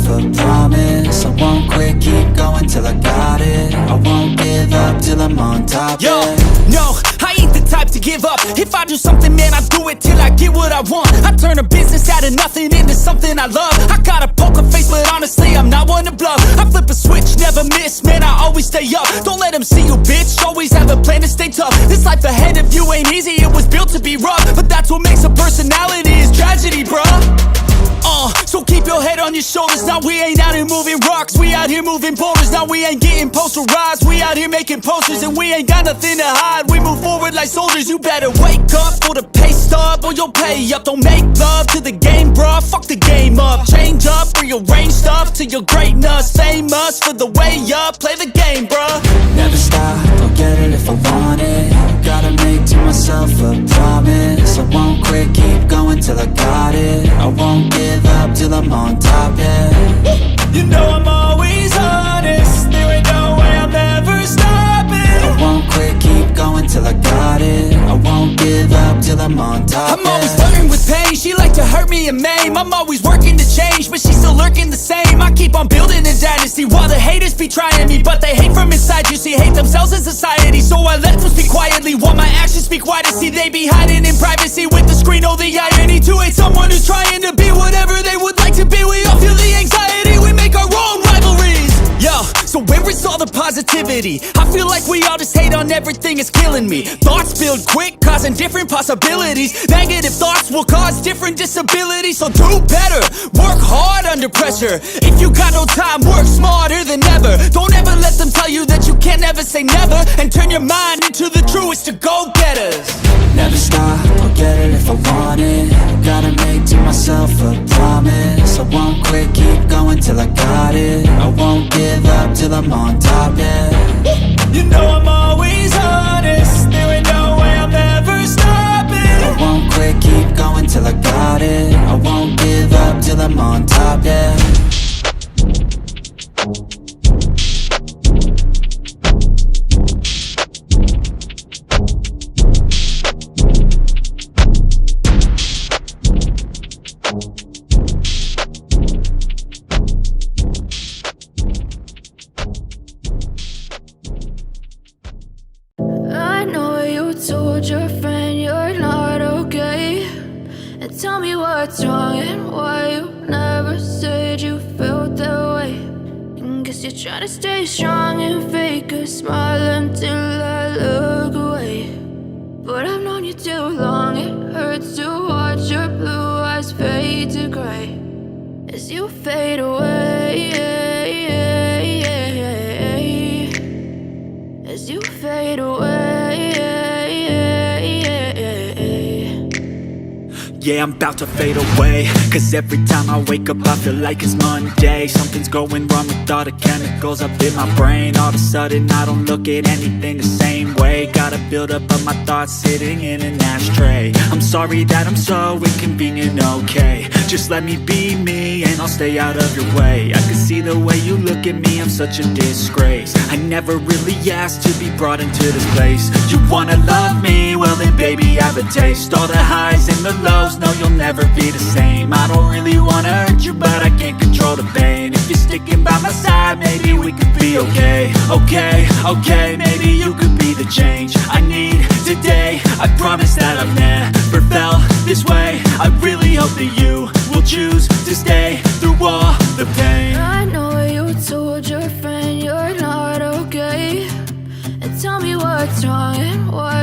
a promise. I won't quit, keep going till I got it. I won't give up till I'm on top. Yo, no, I ain't the type to give up. If I do something, man, I do it till I get what I want. I turn a business out of nothing into something I love. I got a poker face, but honestly, I'm not one to bluff. I flip a switch, never miss, man, I always stay up. Don't let them see you, bitch, always have a plan to stay tough. This life ahead of you ain't easy, it was built to be rough. But that's what makes a personality, is tragedy, bruh. So keep your head on your shoulders. Now we ain't out here moving rocks, we out here moving boulders. Now we ain't getting posterized, we out here making posters. And we ain't got nothing to hide, we move forward like soldiers. You better wake up for the pay stub, or you'll pay up. Don't make love to the game, bruh, fuck the game up. Change up, rearrange stuff to your greatness. Famous for the way up, play the game, bruh. Never stop, I'll get it if I want it. Gotta make to myself a promise. I won't quit, keep going till I got it. I won't give up till I'm on top, yeah. You know I'm always honest, there ain't no way I'm ever stopping. I won't quit, keep going till I got it. I won't give up till I'm on top, I'm always flirting with pain, she like to hurt me and maim. I'm always working to change, but she's still lurking the same. I keep on building a dynasty while the haters be trying me. But they hate from inside, you see, hate themselves in society. So I let them speak quietly while my actions speak wider. See, they be hiding in privacy with the screen. Oh, the irony to hate someone who's trying to be whatever they would like to be. We all feel the anxiety, we make our own rivalries. Yo, so where is all the positivity? I feel like we all just hate on everything, it's killing me. Thoughts build quick, causing different possibilities. Negative thoughts will cause different disabilities. So do better, work hard under pressure. If you got no time, work smarter than ever. Don't ever let them tell you that you can't ever say never. And turn your mind into the truest of go-getters. Never stop, I'll get it if I want it. Gotta make to myself a promise. I won't quit, keep going till I got it. I won't give up till I'm on top, yeah. You know I'm always honest, there ain't no way I'm ever stopping. I won't quit, keep going till I got it. I won't give up till I'm on top, yeah. I know you told your friend you're not okay, and tell me what's wrong and why you never said you felt that way. And guess you're trying to stay strong and fake a smile until I look away. But I've known you too long, it hurts to watch your blue eyes fade to gray as you fade away, as you fade away. Yeah, I'm about to fade away, cause every time I wake up I feel like it's Monday. Something's going wrong with all the chemicals up in my brain. All of a sudden I don't look at anything the same way. Got a buildup of my thoughts sitting in an ashtray. I'm sorry that I'm so inconvenient, okay. Just let me be me and I'll stay out of your way. I can see the way you look at me, I'm such a disgrace. I never really asked to be brought into this place. You wanna love me? Well then baby I have a taste. All the highs and the lows, no you'll never be the same. I don't really wanna hurt you but I can't control the pain. If you're sticking by my side maybe we could be okay. Okay, maybe you could be the change I need today. I promise that I've never felt this way. I really hope that you will choose to stay through all the pain. I know you told your friend you're not okay, and tell me what's wrong and why